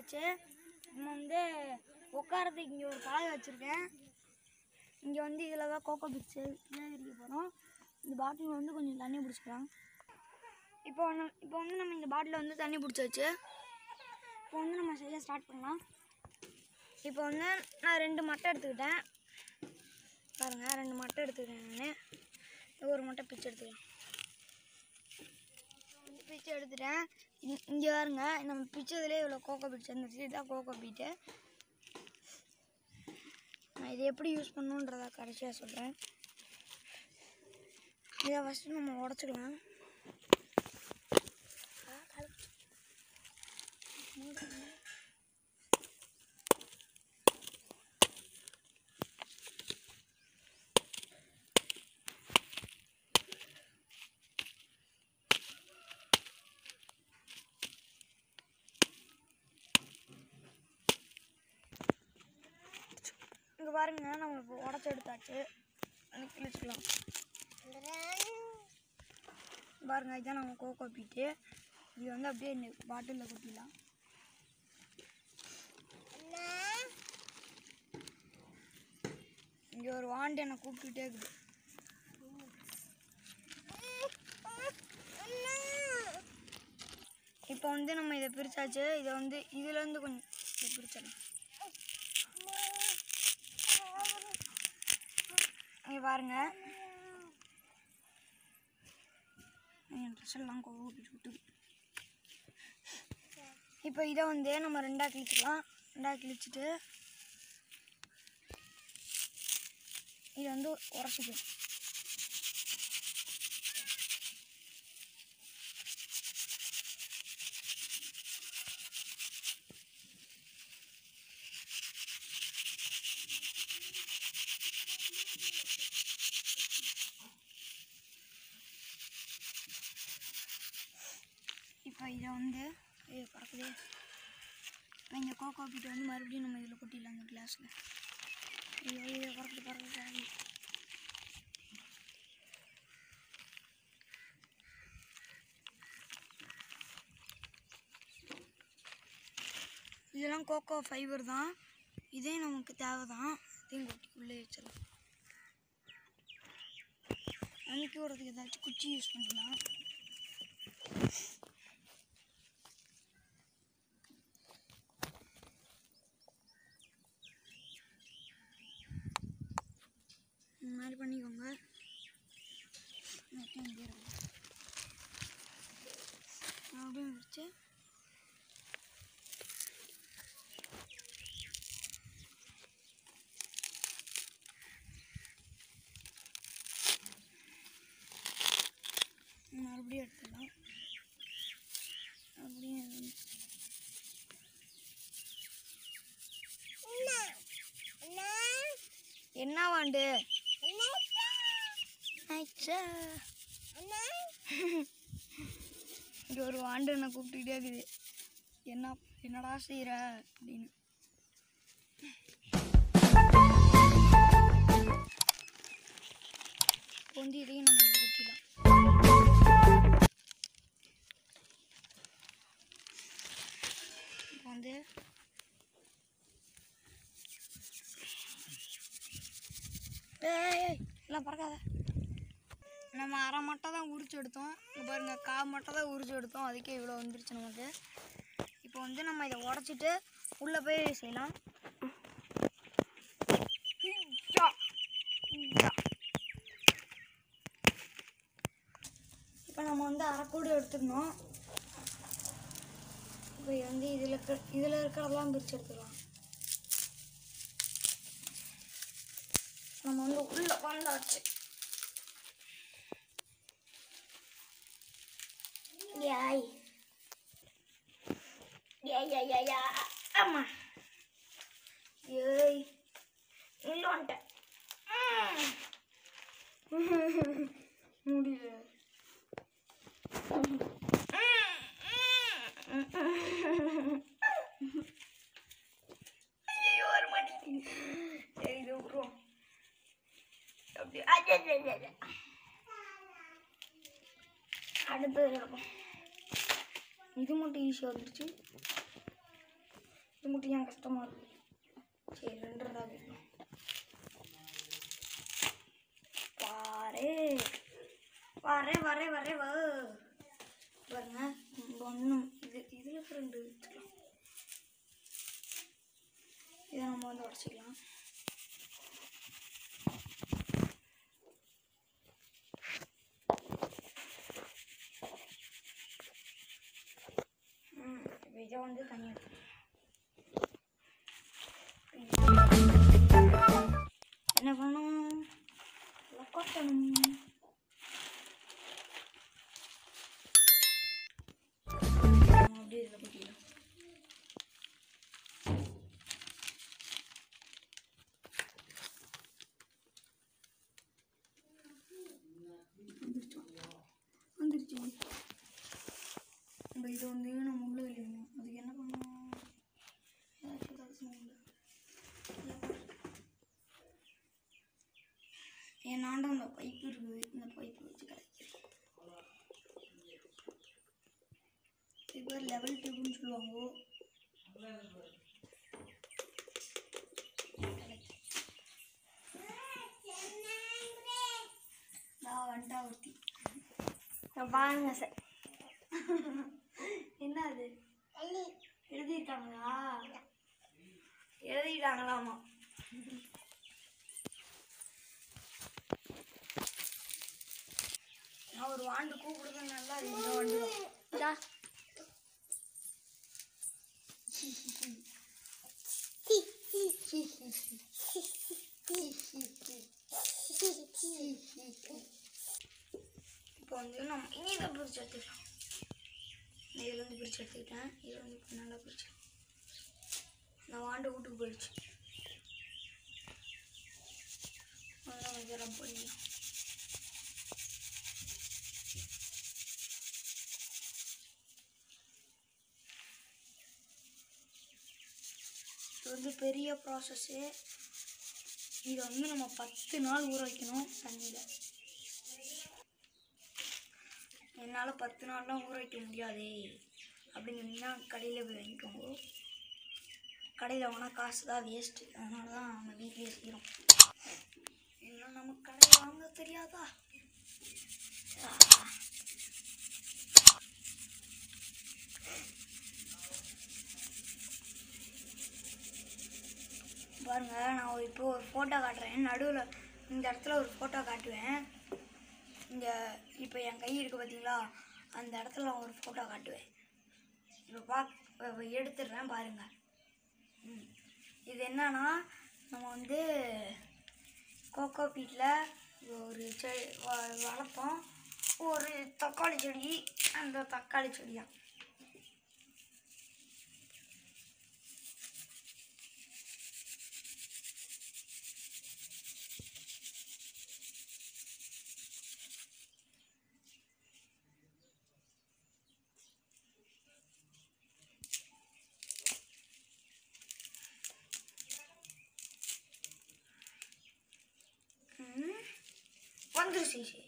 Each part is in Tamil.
வந்தாச்சு. நம்ம வந்து உட்காரத்துக்கு இங்கே ஒரு பாய் வச்சுருக்கேன். இங்கே வந்து இதில் தான் கோகோ பிட்ஸு விற்க போகிறோம். இந்த பாட்டில் வந்து கொஞ்சம் தண்ணி பிடிச்சிக்கலாம். இப்போ வந்து நம்ம இந்த பாட்டிலில் வந்து தண்ணி பிடிச்சாச்சு. இப்போ வந்து நம்ம செய்ய ஸ்டார்ட் பண்ணலாம். இப்போ வந்து நான் 2 மட்டை எடுத்துக்கிட்டேன். பாருங்கள், 2 மட்டை எடுத்துக்கிட்டேன். நான் ஒரு மட்டை பிச்சு எடுத்துக்கலாம். பிச்சு எடுத்துட்டேன். இங்கே பாருங்க, நம்ம பிச்சதுலேயே இவ்வளோ கோகோ பீட்ஸ் இருந்துச்சு. இதுதான் கோகோ பீட்டு. நான் இதை எப்படி யூஸ் பண்ணணுன்றதை கடைசியாக சொல்கிறேன். இதை ஃபஸ்ட்டு நம்ம உடச்சிக்கலாம். இங்கே பாருங்க, நம்ம இப்போ உடச்சி எடுத்தாச்சு. கிழிச்சிக்கலாம். பாருங்க, இதுதான் நம்ம கோகோ பீட்டு. இது வந்து அப்படியே இந்த பாட்டிலில் கொட்டிடலாம். இங்கே ஒரு வாண்டு என்னை கூப்பிட்டுட்டே இருக்குது. இப்போ வந்து நம்ம இதை பிரித்தாச்சு. இதை வந்து இதுலேருந்து கொஞ்சம் இதை பிரிச்சிடலாம். இங்கே பாருங்க, என் ட்ரெஸ் எல்லாம் கோவிட்டு விட்டு. இப்போ இதை வந்து நம்ம 2ஆக கிழிச்சிக்கலாம். 2ஆக கிழிச்சிட்டு இதை வந்து உடச்சிக்கலாம். இப்போ இதை வந்து பறக்குது. இந்த கோகோ பீட்டை வந்து மறுபடியும் நம்ம இதில் கொட்டிடலாம். அந்த கிளாஸில் இதை பறக்குது. இதெல்லாம் கோகோ ஃபைபர் தான். இதே நமக்கு தேவை தான். இதையும் கொட்டி உள்ளே வச்சிடலாம். அமுக்கி விடுறதுக்கு ஏதாச்சும் குச்சி யூஸ் பண்ணலாம். இந்த மாதிரி பண்ணிக்கோங்க. அப்படியே வச்சு மறுபடியும் எடுத்துடலாம். அப்படியே என்ன வாண்டு இங்கே ஒரு வாண்டு என்னை கூப்பிட்டுக்கிட்டே இருக்குது. என்னடா செய்கிற அப்படின்னு. வந்து இதையும் நம்ம குத்திடலாம். இப்போ வந்து எல்லாம் பறக்காத. நம்ம அரை மட்டை தான் உரிச்சு எடுத்தோம். இப்போ பாருங்க, 1/4 மட்டை தான் உரிச்சு எடுத்தோம். அதுக்கே இவ்வளோ வந்துருச்சு நமக்கு. இப்போ வந்து நம்ம இதை உடச்சிட்டு உள்ளே போய் செய்யலாம். இப்போ நம்ம வந்து அரைக்கூடு எடுத்துக்கணும். இப்போ வந்து இதில் இருக்கிறதெல்லாம் பிரித்து எடுத்துக்கலாம். நம்ம வந்து உள்ளே வந்தாச்சு. யாய் ஆமா, ஏய் இல்லை வந்துட்டேன். முடியல. ஐயோ, வர மாட்டேங்குது. இது விட்டுருவோம். அப்படி அடுத்தது இருக்கும். இது மட்டும் ஈஸியாக வந்துருச்சு. இது மட்டும் ஏன் கஷ்டமாக இருக்கு. சரி 2 தான் வைக்கணும். வரே வா பாருங்க. இப்போ வந்து இதில் 2 வச்சுக்கலாம். இதை நம்ம வந்து உடச்சிக்கலாம். இதை வந்து தனியாக என்ன பண்ணணும், கொட்டணும். அப்படியே இதில் கொட்டிடலாம். வந்துருச்சு. நம்ம இதை வந்து நம்ம உள்ள வைக்கணும். அதுக்கு என்ன பண்ணணும், என் நாண்ட அந்த பைப்பு இருக்குது. இந்த பைப்பு வச்சு கலைக்கிறேன். இப்போ லெவல் டியூப்னு சொல்லுவாங்க. நான் வந்துட்டா ஒருத்தி பாருங்க சார். என்ன அது எழுதிட்டாங்களா? எழுதிட்டாங்களாமா. நான் ஒரு வாண்டு கூப்பிடுங்க. நல்லா இந்த வாண்டு இப்போ வந்து நம்ம இதை பிரித்து எடுத்துக்கலாம். இதில் வந்து பிரித்து எடுத்துக்கிட்டேன். இதில் வந்து இப்போ நல்லா பிரிச்சு நான் வாண்டு வீட்டுக்கு போயிடுச்சு. நல்லா கொஞ்சம் ரப் பண்ணிடலாம். இது வந்து பெரிய ப்ராசஸ்ஸு. இதை வந்து நம்ம 10 நாள் ஊற வைக்கணும் தண்ணியில். என்னால் 10 நாள்லாம் ஊற வைக்க முடியாது அப்படின்னு சொன்னீங்கன்னா கடையில் போய் வாங்கிக்கோங்க. கடையில் வாங்கினா காசு தான் வேஸ்ட்டு. அதனால தான் நம்ம வீட்லேயே செய்கிறோம். இன்னும் நமக்கு கடையில் வாங்க தெரியாதா? பாருங்க, நான் இப்போ ஒரு ஃபோட்டோ காட்டுறேன். நடுவில் இந்த இடத்துல ஒரு ஃபோட்டோ காட்டுவேன். இங்கே இப்போ என் கை இருக்குது பார்த்தீங்களா, அந்த இடத்துல நான் ஒரு ஃபோட்டோ காட்டுவேன். இப்போ எடுத்துடுறேன் பாருங்கள். இது என்னன்னா, நம்ம வந்து கோகோ பீட்டில் ஒரு செடி வளர்த்தோம். ஒரு தக்காளி செடி. அந்த தக்காளி செடி தான் வந்துருச்சு.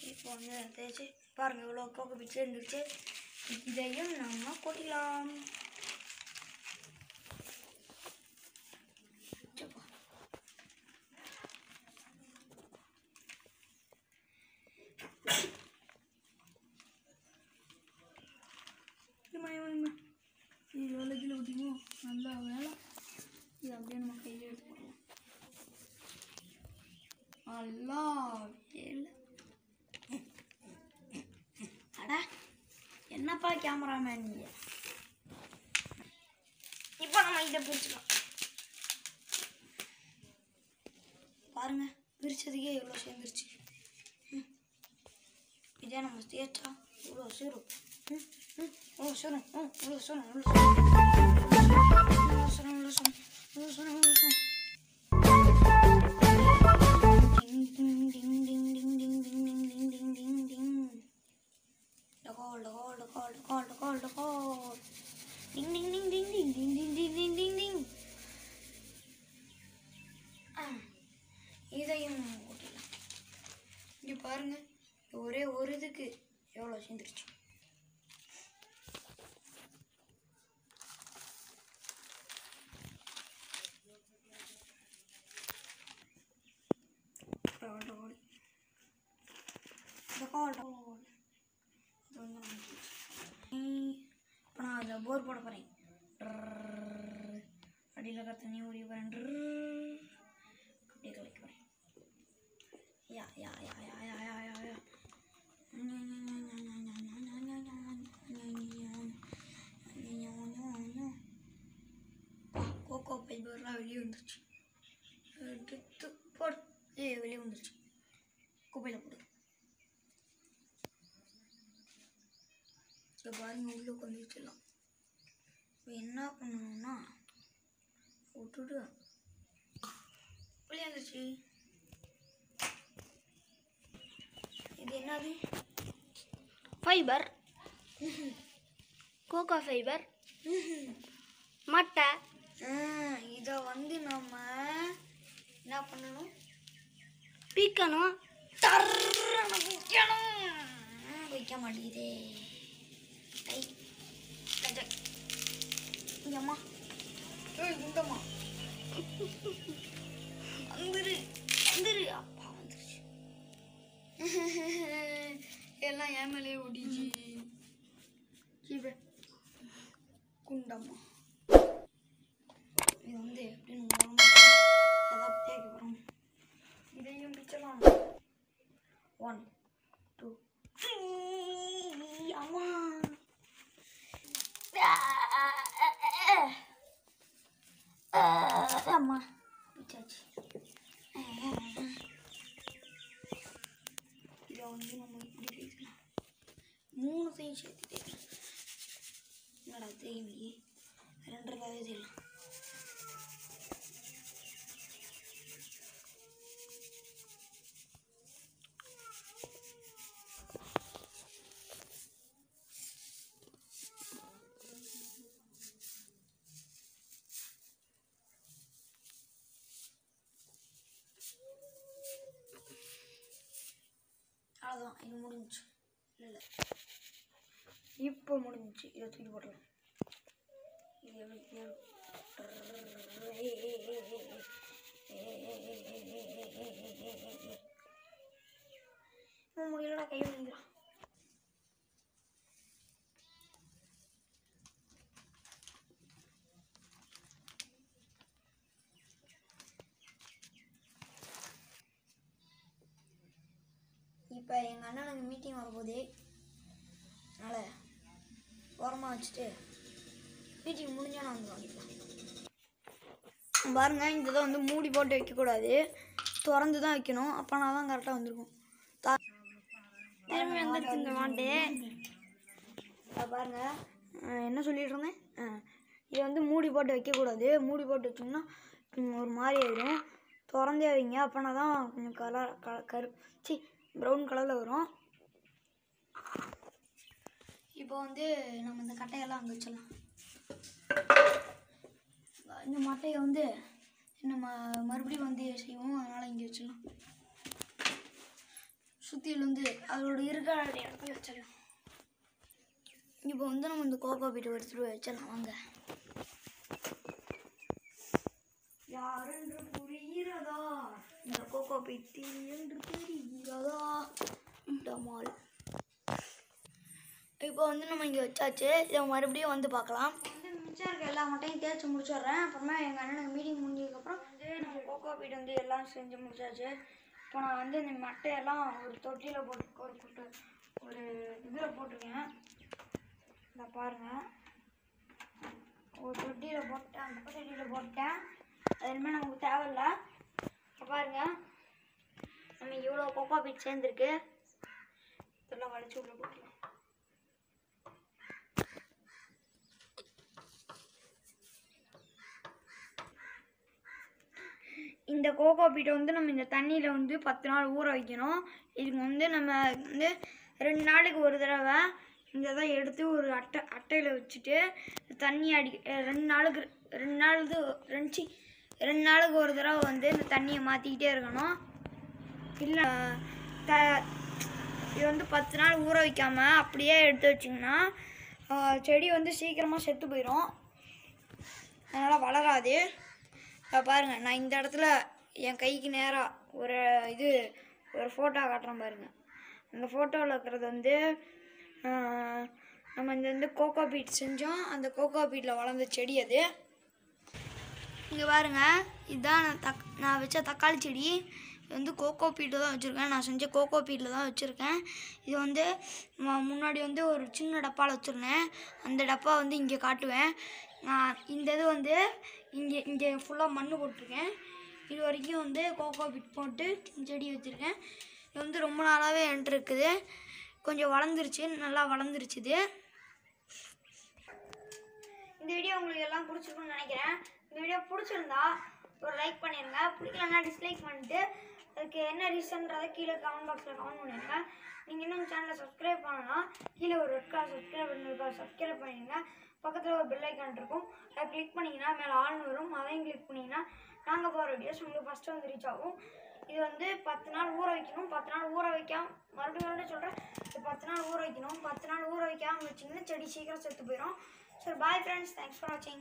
இப்போ வந்து தேய்ச்சி பாருங்கள், இவ்வளோ கோகோ பீட் சேர்ந்துருச்சு. இதையும் நம்ம கொட்டிடலாம். இது எவ்வளோ கிலோ ஊற்றிமோ நல்லா வேலை. இது அப்படியே நம்ம கையில் எடுத்துக்கணும். நல்லா வேலை. அடா என்னப்பா கேமராமேன் நீங்கள். இப்போ நம்ம இதை பிரிச்சுக்கலாம். பாருங்க, பிரிச்சதுக்கே எவ்வளோ சேர்ந்துருச்சு. இதே நம்ம தேய்ச்சா இவ்வளோ சேரும். இவ்வளோ சேரும். இவ்வளோ சேரும். இவ்வளோ சேரும். இவ்வளோ சேரும். இவ்வளோ சேரும். இவ்வளோ சேரும். இதையும் கூட்டிடலாம். இங்கே பாருங்க, ஒரே ஒரு இதுக்கு எவ்வளோ சேர்ந்துருச்சு. இது வந்து இப்போ நான் அதில் போர் போட போகிறேன். அடியில் இருக்கிற தண்ணி ஊறி போகிறேன். அப்படியே கலக்க போகிறேன். யா யா யா யா யா யா யா யா கோகோ பைபர்லாம் வெளியே வந்துருச்சு. எடுத்து போடு. வெளியே வந்துருச்சு. குப்பையில் போடு. இப்போ பாருங்க உள்ளே கொண்டு வச்சிடலாம். இப்போ என்ன பண்ணணும்னா விட்டுட்டு வெளியே வந்துருச்சு. இது என்னது? ஃபைபர். Cocoa fibre. மட்டை. இதை வந்து நம்ம என்ன பண்ணணும்? பிக்கணும். வைக்க மாட்டேங்குதே. இங்கம்மா இங்கம்மா வந்துரு வந்துரு. அப்பா வந்துருச்சு. எல்லாம் என் மேலேயே ஓடிச்சு. குண்டம்மா இது வந்து எப்படின்னு ஏதாவது தேய்க்க போகிறோம். இதையும் பிச்சலாம். 1 2 3 அம்மா அம்மா பிச்சாச்சு. இதை வந்து நம்ம இப்படி தேய்க்கலாம். 3 தையும் சேர்த்து தேய்க்கலாம். என்னடா தேய்மி 2 தேய்க்கலாம். அவ்வளோதான். இது முடிஞ்சிச்சு. இல்லை இப்போ முடிஞ்சிச்சு. இதை தூக்கி போடலாம். இது எப்படி முடியலடா. கை முடிஞ்சிடும். இப்போ எங்கள் அண்ணனுக்கு மீட்டிங் வரும்போது அதனால் ஓரமாக வச்சுட்டு மீட்டிங் முடிஞ்சால் நான் வந்து வாங்கிக்கலாம். பாருங்கள், இந்த இதை வந்து மூடி போட்டு வைக்கக்கூடாது, திறந்து தான் வைக்கணும். அப்போனா தான் கரெக்டாக வந்துருக்கும். திரும்பி வந்துருச்சு இந்த மாட்டு. பாருங்கள், என்ன சொல்லிட்டு இருந்தேன்? இதை வந்து மூடி போட்டு வைக்கக்கூடாது. மூடி போட்டு வச்சோம்னா ஒரு மாதிரி ஆயிடும். திறந்தே வைங்க. அப்போனா தான் கொஞ்சம் ப்ரௌன் கலரில் வரும். இப்போ வந்து நம்ம இந்த கட்டையெல்லாம் அங்கே வச்சிடலாம். இந்த மட்டையை வந்து நம்ம மறுபடியும் வந்து செய்வோம். அதனால் இங்கே வச்சிடலாம். சுற்றியில் வந்து அதோட இருக்கிற இடத்துல வச்சிடலாம். இப்போ வந்து நம்ம இந்த கோகோ பீட்டை எடுத்துகிட்டு வச்சிடலாம். வாங்க. யாரென்று புரிகிறதா இந்த கோகோ பீட்டி என்று தெரிகிறதா டமால். இப்போ வந்து நம்ம இங்கே வச்சாச்சு. இதை மறுபடியும் வந்து பார்க்கலாம். வந்து மிச்சம் இருக்க எல்லா மட்டையும் தேய்ச்சி முடிச்சிடுறேன். அப்புறமா எங்கள் அண்ணனுக்கு மீட்டிங் முடிஞ்சதுக்கப்புறம் வந்து நம்ம கோகோ பீட் வந்து எல்லாம் செஞ்சு முடிச்சாச்சு. இப்போ நான் வந்து இந்த மட்டையெல்லாம் ஒரு தொட்டியில் போட்டு ஒரு இதில் போட்டிருக்கேன். இதை பாருங்கள், ஒரு தொட்டியில் போட்டேன். அந்த தொட்டியில் போட்டேன். அது இனிமேல் நமக்கு தேவையில்லை. இப்போ பாருங்கள், நம்ம இவ்வளோ கோகோ பீட் சேர்ந்துருக்கு. இதெல்லாம் வளைச்சி உள்ள போட்டுக்கலாம். இந்த கோகோ பீட்டை வந்து நம்ம இந்த தண்ணியில் வந்து 10 நாள் ஊற வைக்கணும். இதுக்கு வந்து நம்ம வந்து 2 நாளுக்கு ஒரு தடவை இந்த இதை எடுத்து ஒரு அட்டையில் வச்சுட்டு தண்ணி 2 நாளுக்கு ஒரு தடவை வந்து இந்த தண்ணியை மாற்றிக்கிட்டே இருக்கணும். இல்லை இது வந்து 10 நாள் ஊற வைக்காமல் அப்படியே எடுத்து வச்சிங்கன்னா செடி வந்து சீக்கிரமாக செத்து போயிடும். அதனால் வளராது. பாருங்கள், நான் இந்த இடத்துல என் கைக்கு நேராக ஒரு ஃபோட்டோ காட்டுறேன் பாருங்கள். அந்த ஃபோட்டோவில் இருக்கிறது வந்து நம்ம இந்த வந்து கோகோ பீட் செஞ்சோம். அந்த கோகோ பீட்டில் வளர்ந்த செடி அது. இங்கே பாருங்க, இதுதான் நான் வச்ச தக்காளி செடி. இது வந்து கோகோ பீட்டில் தான் வச்சுருக்கேன். நான் செஞ்ச கோகோ பீட்டில் தான் வச்சுருக்கேன். இது வந்து முன்னாடி வந்து ஒரு சின்ன டப்பாவில் வச்சுருந்தேன். அந்த டப்பா வந்து இங்கே காட்டுவேன். நான் இந்த இது வந்து இங்கே ஃபுல்லாக மண் போட்டிருக்கேன். இது வரைக்கும் வந்து கோகோ பீட் போட்டு செடி வச்சுருக்கேன். இது வந்து ரொம்ப நாளாகவே என்கிட்ட இருக்குது. கொஞ்சம் வளர்ந்துருச்சு, நல்லா வளர்ந்துருச்சு இது. இந்த வீடியோ உங்களுக்கு எல்லாம் பிடிச்சிருக்குன்னு நினைக்கிறேன். இந்த வீடியோ பிடிச்சிருந்தா ஒரு லைக் பண்ணிடுங்க. பிடிக்கலன்னா டிஸ்லைக் பண்ணிட்டு அதுக்கு என்ன ரீசன்றதை கீழே கமெண்ட் பாக்ஸில் கமெண்ட் பண்ணிடுங்க. நீங்கள் இன்னும் சேனலை சப்ஸ்கிரைப் பண்ணணும்னா கீழே ஒரு ரெட் கலர் சப்ஸ்கிரைப் பண்ணிருக்கா, சப்ஸ்கிரைப் பண்ணிடுங்க. பக்கத்தில் ஒரு பெல் ஐக்கான் இருக்கும். அதை கிளிக் பண்ணிங்கன்னா மேலே ஆல்னு வரும். அதையும் கிளிக் பண்ணிங்கன்னா நாங்கள் போகிற வீடியோஸ் உங்களுக்கு ஃபஸ்ட்டு வந்து ரீச் ஆகும். இது வந்து 10 நாள் ஊற வைக்கணும். 10 நாள் ஊற வைக்காம மறுபடியும் சொல்கிறேன், இது 10 நாள் ஊற வைக்கணும். 10 நாள் ஊற வைக்காமல் வச்சிங்கன்னா செடி சீக்கிரம் செத்து போயிடும். So bye friends, thanks for watching.